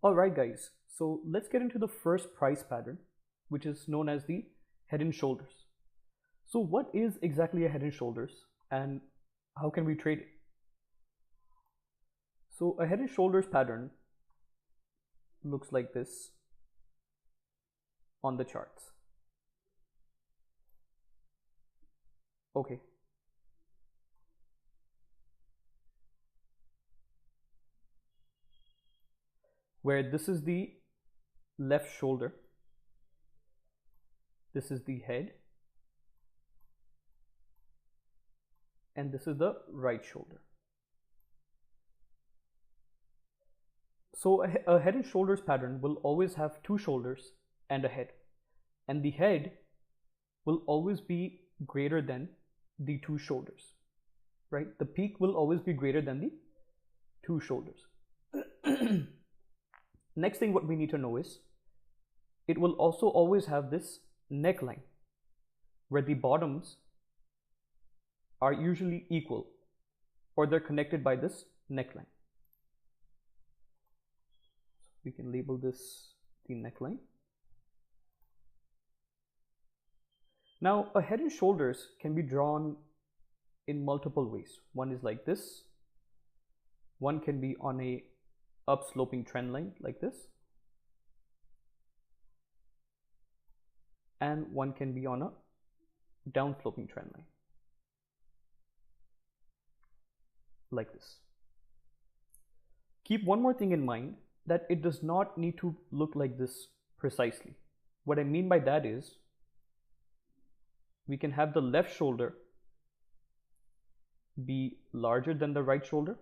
All right, guys. So let's get into the first price pattern, which is known as the head and shoulders. So what is exactly a head and shoulders and how can we trade it? So a head and shoulders pattern looks like this on the charts. Okay. Where this is the left shoulder, this is the head, and this is the right shoulder. So a head and shoulders pattern will always have two shoulders and a head, and the head will always be greater than the two shoulders, right? The peak will always be greater than the two shoulders. Next thing what we need to know is it will also always have this neckline where the bottoms are usually equal or they're connected by this neckline. So we can label this the neckline. Now a head and shoulders can be drawn in multiple ways. One is like this. One can be on a upsloping trend line like this, and one can be on a downsloping trend line like this. Keep one more thing in mind, that it does not need to look like this precisely. What I mean by that is we can have the left shoulder be larger than the right shoulder,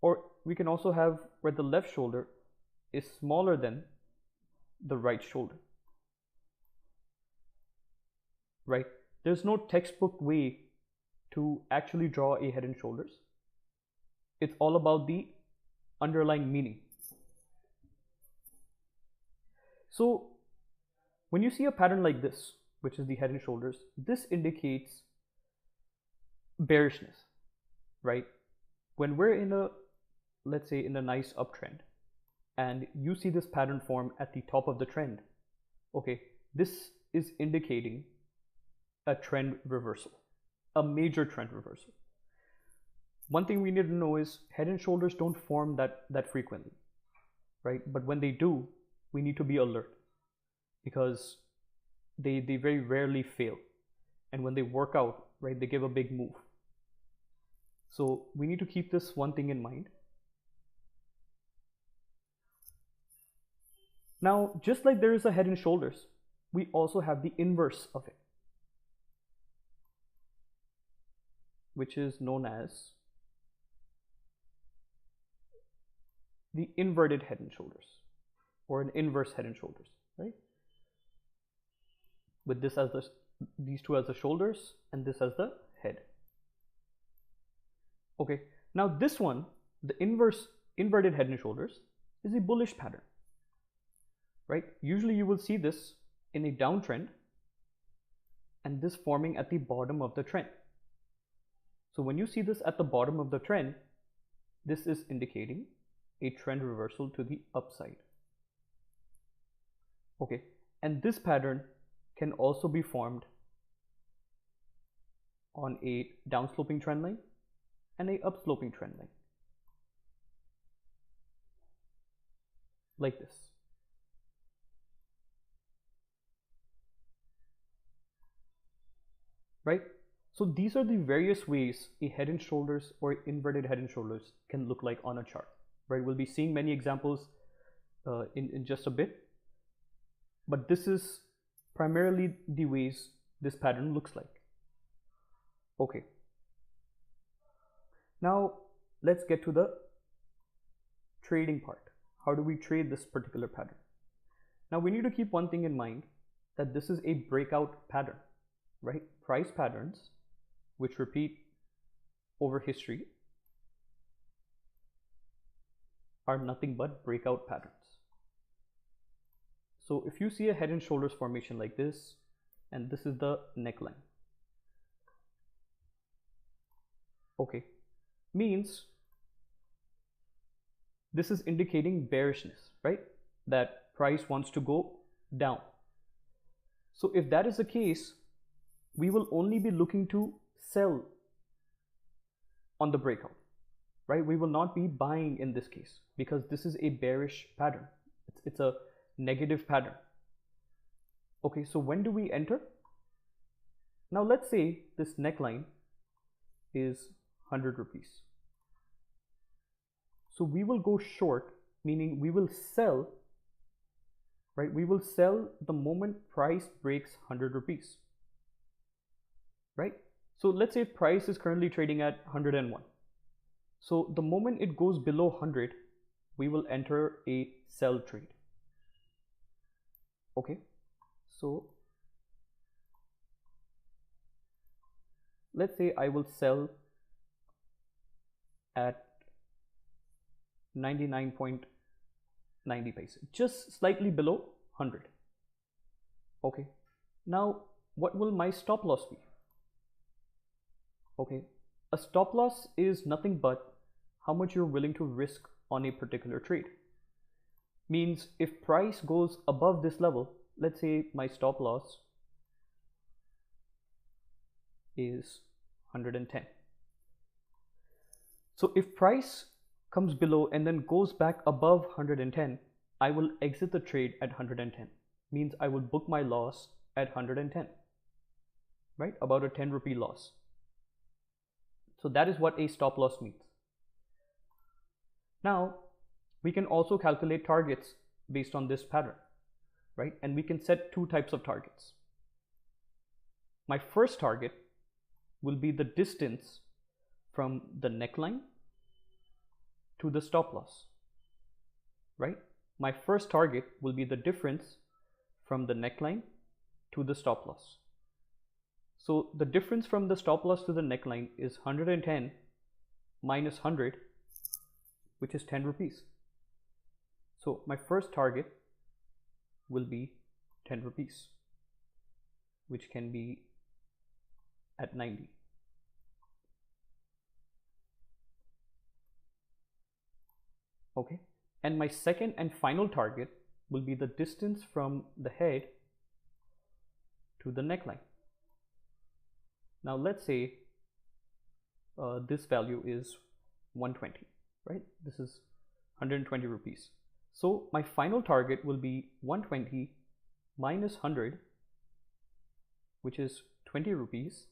or we can also have where the left shoulder is smaller than the right shoulder, right? There's no textbook way to actually draw a head and shoulders. It's all about the underlying meaning. So when you see a pattern like this, which is the head and shoulders, this indicates bearishness, right? When we're in a, let's say in a nice uptrend, and you see this pattern form at the top of the trend, okay, this is indicating a trend reversal, a major trend reversal. One thing we need to know is head and shoulders don't form that frequently, right? But when they do, we need to be alert because they very rarely fail. And when they work out, right, they give a big move. So we need to keep this one thing in mind. Now, just like there is a head and shoulders, we also have the inverse of it, which is known as the inverted head and shoulders, or an inverse head and shoulders, right? With this as these two as the shoulders and this as the head. Okay, now this one, the inverted head and shoulders, is a bullish pattern, right? Usually you will see this in a downtrend and this forming at the bottom of the trend. So when you see this at the bottom of the trend, this is indicating a trend reversal to the upside. Okay, and this pattern can also be formed on a downsloping trend line and a upsloping trend line like this. Right? So these are the various ways a head and shoulders or inverted head and shoulders can look like on a chart, right? We'll be seeing many examples in just a bit, but this is primarily the ways this pattern looks like. Okay. Now let's get to the trading part. How do we trade this particular pattern? Now we need to keep one thing in mind, that this is a breakout pattern, right? Price patterns which repeat over history are nothing but breakout patterns. So if you see a head and shoulders formation like this, and this is the neckline, okay, means this is indicating bearishness, right? That price wants to go down. So if that is the case, we will only be looking to sell on the breakout, right? We will not be buying in this case because this is a bearish pattern. It's a negative pattern. Okay, so when do we enter? Now let's say this neckline is 100 rupees. So we will go short, meaning we will sell, right? We will sell the moment price breaks 100 rupees, right? So let's say price is currently trading at 101. So the moment it goes below 100, we will enter a sell trade. Okay, so let's say I will sell at 99.90 paise, just slightly below 100. Okay, now what will my stop loss be? Okay, a stop loss is nothing but how much you're willing to risk on a particular trade. Means if price goes above this level, let's say my stop loss is 110. So if price comes below and then goes back above 110, I will exit the trade at 110. Means I will book my loss at 110, right? About a 10 rupee loss. So that is what a stop loss means. Now we can also calculate targets based on this pattern, right? And we can set two types of targets. My first target will be the distance from the neckline to the stop loss, right? My first target will be the difference from the neckline to the stop loss. So the difference from the stop loss to the neckline is 110 minus 100, which is 10 rupees. So my first target will be 10 rupees, which can be at 90. Okay, and my second and final target will be the distance from the head to the neckline. Now let's say this value is 120, right? This is 120 rupees. So my final target will be 120 minus 100, which is 20 rupees.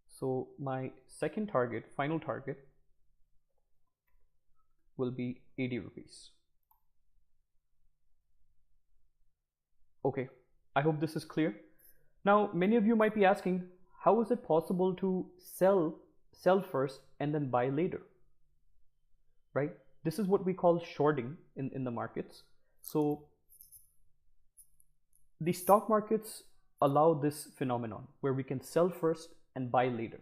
So my second target, final target, will be 80 rupees. Okay, I hope this is clear. Now many of you might be asking, how is it possible to sell first and then buy later, right? This is what we call shorting in the markets. So the stock markets allow this phenomenon where we can sell first and buy later,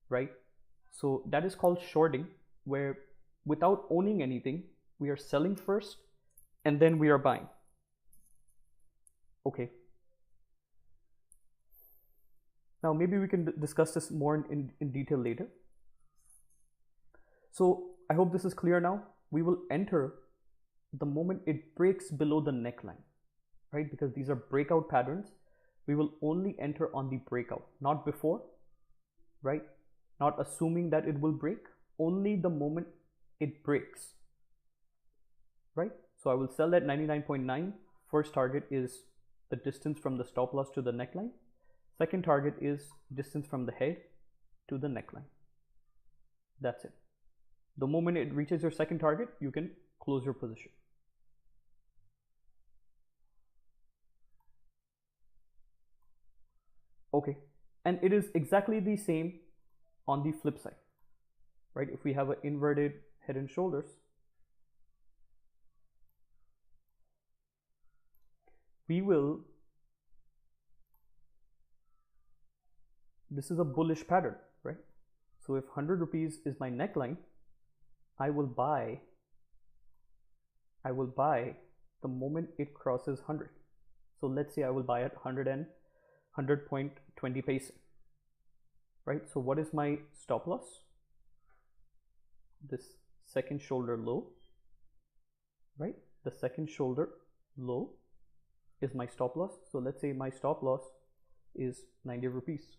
right? So that is called shorting, where without owning anything, we are selling first and then we are buying. Okay. Now maybe we can discuss this more in detail later. So I hope this is clear now. We will enter the moment it breaks below the neckline, right? Because these are breakout patterns. We will only enter on the breakout, not before, right? Not assuming that it will break, only the moment it breaks, right? So I will sell at 99.9. First target is the distance from the stop loss to the neckline. Second target is distance from the head to the neckline. That's it. The moment it reaches your second target, you can close your position. Okay, and it is exactly the same on the flip side, right? If we have an inverted head and shoulders, we will, this is a bullish pattern, right? So if 100 rupees is my neckline, I will buy the moment it crosses 100. So let's say I will buy at 100.20 paise, right? So what is my stop loss? This second shoulder low, right? The second shoulder low is my stop loss. So let's say my stop loss is 90 rupees,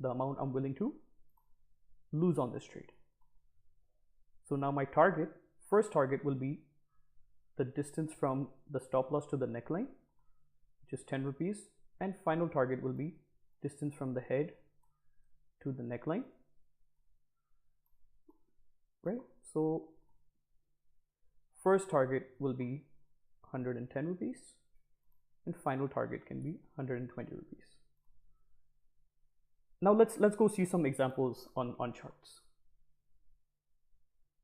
the amount I'm willing to lose on this trade. So now my target, first target will be the distance from the stop loss to the neckline, which is 10 rupees, and final target will be distance from the head to the neckline, right? So first target will be 110 rupees and final target can be 120 rupees. Now let's go see some examples on charts.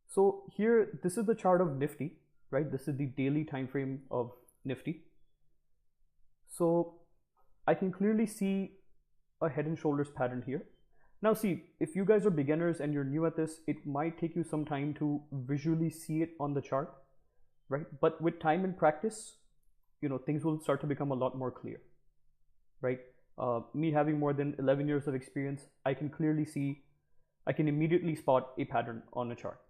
So here, this is the chart of Nifty, right? This is the daily time frame of Nifty. So I can clearly see a head and shoulders pattern here. Now see, if you guys are beginners and you're new at this, it might take you some time to visually see it on the chart, right? But with time and practice, you know, things will start to become a lot more clear, right? Me having more than 11 years of experience, I can clearly see, I can immediately spot a pattern on a chart.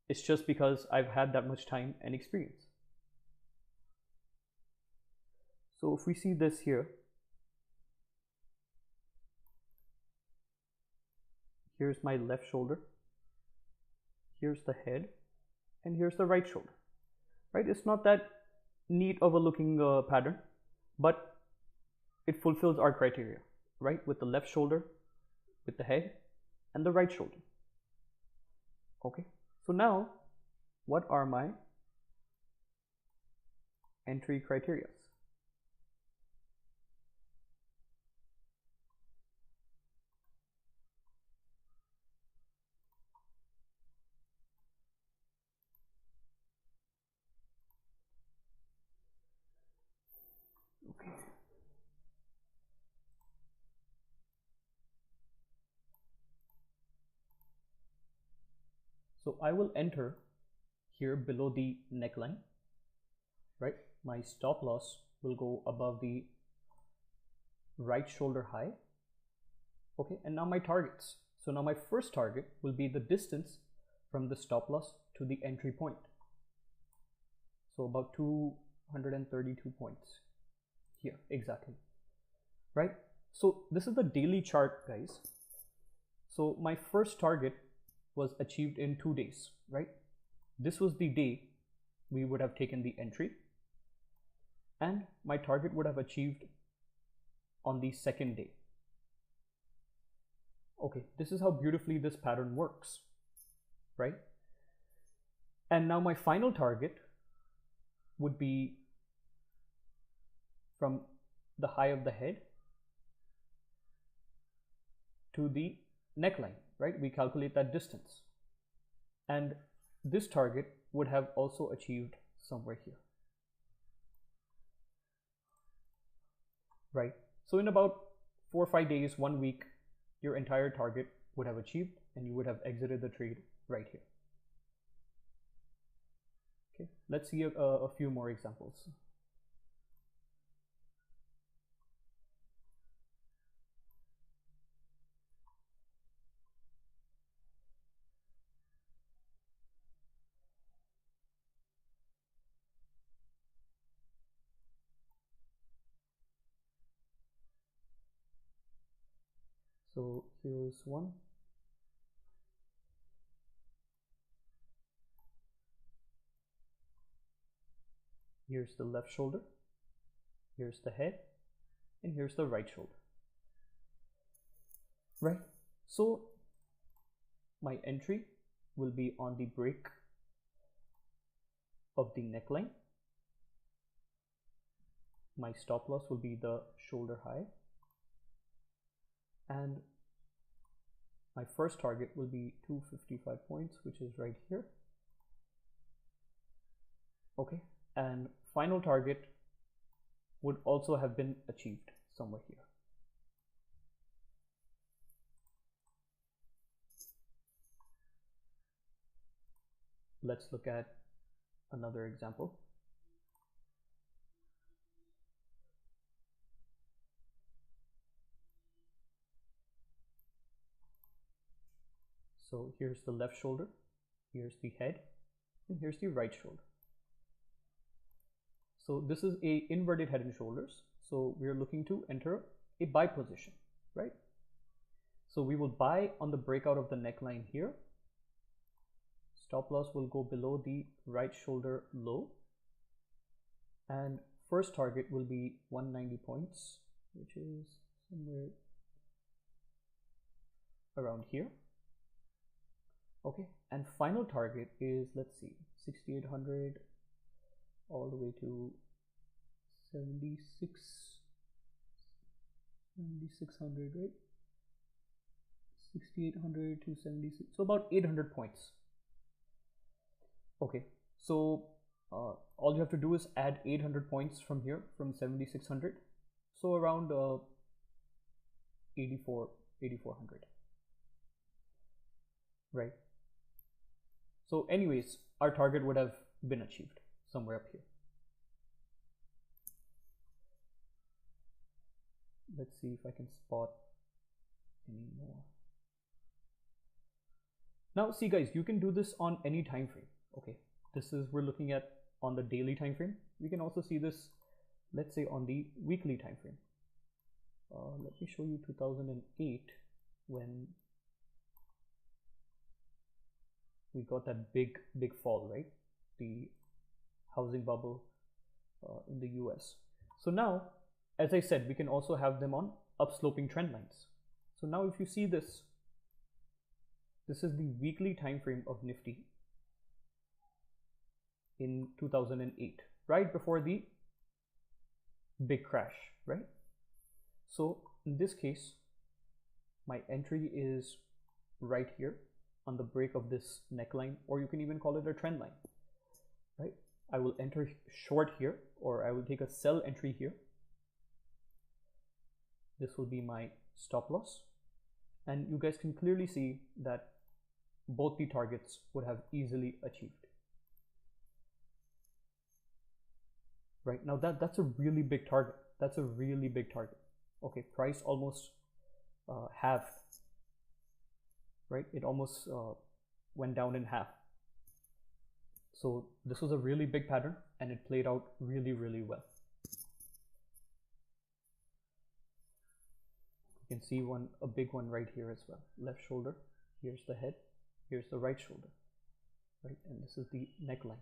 It's just because I've had that much time and experience. So if we see this here, here's my left shoulder, here's the head, and here's the right shoulder, right? It's not that neat of a looking pattern, but it fulfills our criteria, right? With the left shoulder, with the head, and the right shoulder. Okay, so now what are my entry criteria? Okay. So I will enter here below the neckline, right? My stop loss will go above the right shoulder high. Okay, and now my targets. So now my first target will be the distance from the stop loss to the entry point. So about 232 points here, exactly, right? So this is the daily chart, guys. So my first target was achieved in 2 days, right? This was the day we would have taken the entry, and my target would have achieved on the second day. Okay, this is how beautifully this pattern works, right? And now my final target would be from the high of the head to the neckline, right? We calculate that distance, and this target would have also achieved somewhere here, right? So in about 4 or 5 days, 1 week, your entire target would have achieved and you would have exited the trade right here. Okay, let's see a few more examples. So here's one. Here's the left shoulder, here's the head, and here's the right shoulder, right? So my entry will be on the break of the neckline. My stop loss will be the shoulder high, and my first target will be 255 points, which is right here. Okay, and final target would also have been achieved somewhere here. Let's look at another example. So here's the left shoulder, Here's the head, and here's the right shoulder. So this is a inverted head and shoulders. So we are looking to enter a buy position, right? So we will buy on the breakout of the neckline here. Stop loss will go below the right shoulder low. And first target will be 190 points, which is somewhere around here. Okay, and final target is, let's see, 6,800 all the way to 7,600, right? 6,800 to 76, so about 800 points. Okay, so all you have to do is add 800 points from here, from 7,600, so around 8,400, right? So anyways, our target would have been achieved somewhere up here. Let's see if I can spot any more. Now see guys, you can do this on any time frame. Okay, this is, we're looking at on the daily time frame. We can also see this, let's say, on the weekly time frame. Let me show you 2008, when we got that big fall, right? The housing bubble in the US. So now, as I said, we can also have them on upsloping trend lines. So now if you see this, this is the weekly time frame of Nifty in 2008, right before the big crash, right? So in this case, my entry is right here on the break of this neckline, or you can even call it a trend line, right? I will enter short here, or I will take a sell entry here. This will be my stop loss, and you guys can clearly see that both the targets would have easily achieved. Right now, that's a really big target. That's a really big target. Okay, price almost halved, right? It almost went down in half. So this was a really big pattern, and it played out really, really well. You can see a big one right here as well. Left shoulder, here's the head, here's the right shoulder, right? And this is the neckline.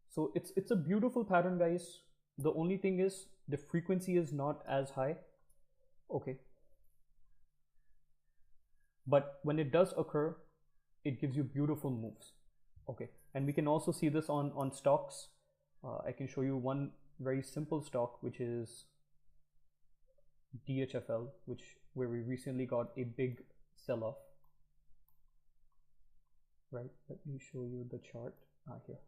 So it's a beautiful pattern, guys. The only thing is the frequency is not as high. Okay. But when it does occur, it gives you beautiful moves. Okay. And we can also see this on stocks. I can show you one very simple stock, which is DHFL, where we recently got a big sell-off. Right. Let me show you the chart here.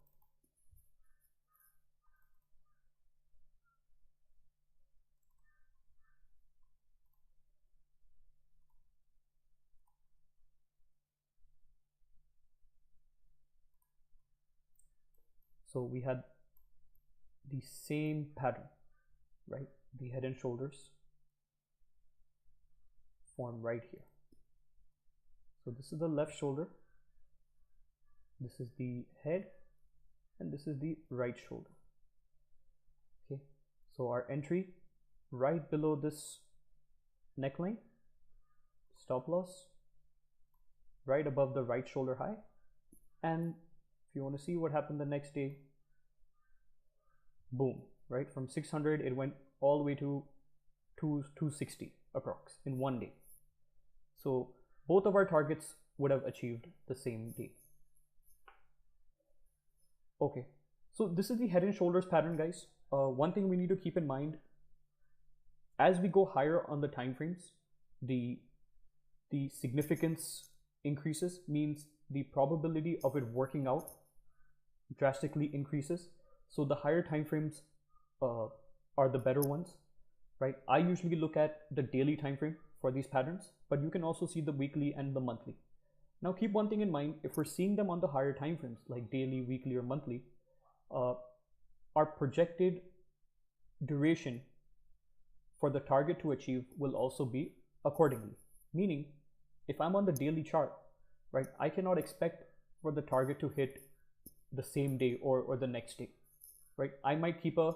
So we had the same pattern, right? The head and shoulders form right here. So this is the left shoulder, this is the head, and this is the right shoulder. Okay, so our entry right below this neckline, stop loss right above the right shoulder high, and if you want to see what happened the next day, boom, right? From 600 it went all the way to 260 approx in one day. So both of our targets would have achieved the same day. Okay, so this is the head and shoulders pattern, guys. One thing we need to keep in mind, as we go higher on the time frames, the significance increases, means the probability of it working out drastically increases. So the higher time frames are the better ones, right? I usually look at the daily time frame for these patterns, but you can also see the weekly and the monthly. Now keep one thing in mind, if we're seeing them on the higher time frames like daily, weekly, or monthly, our projected duration for the target to achieve will also be accordingly. Meaning, if I'm on the daily chart, right, I cannot expect for the target to hit the same day or the next day, right? I might keep a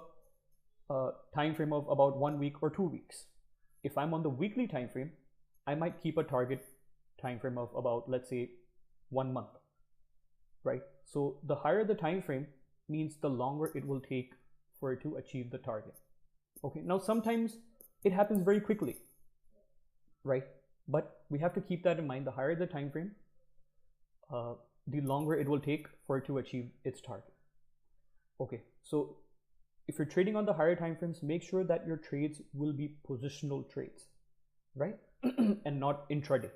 time frame of about 1 week or 2 weeks. If I'm on the weekly time frame, I might keep a target time frame of about, let's say, 1 month, right? So the higher the time frame means the longer it will take for it to achieve the target. Okay, now sometimes it happens very quickly, right? But we have to keep that in mind. The higher the time frame, the longer it will take for it to achieve its target. Okay, so if you're trading on the higher time frames, make sure that your trades will be positional trades, right? And not intraday.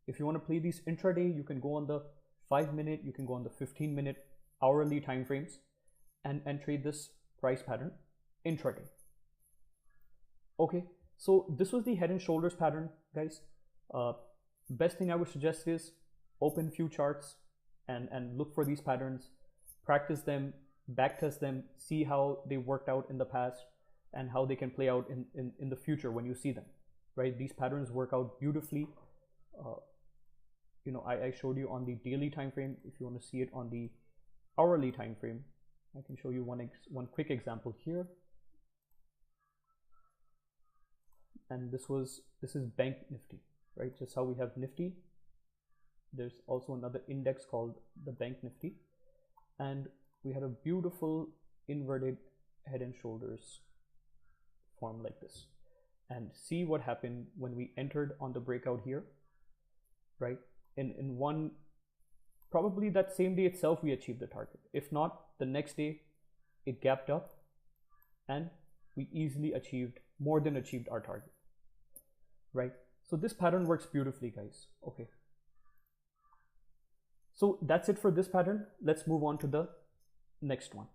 If you want to play these intraday, you can go on the 5-minute, you can go on the 15-minute, hourly time frames and trade this price pattern intraday. Okay, so this was the head and shoulders pattern, guys. Best thing I would suggest is open few charts and look for these patterns, practice them, backtest them, see how they worked out in the past and how they can play out in the future when you see them, right? These patterns work out beautifully. You know, I showed you on the daily time frame. If you want to see it on the hourly time frame, I can show you one quick example here. And this is Bank Nifty, right? Just how we have Nifty, there's also another index called the Bank Nifty, and we had a beautiful inverted head and shoulders form like this. And see what happened when we entered on the breakout here, right? In one, probably that same day itself we achieved the target. If not, the next day it gapped up and we easily achieved, more than achieved our target, right? So this pattern works beautifully, guys. Okay, so that's it for this pattern. Let's move on to the next one.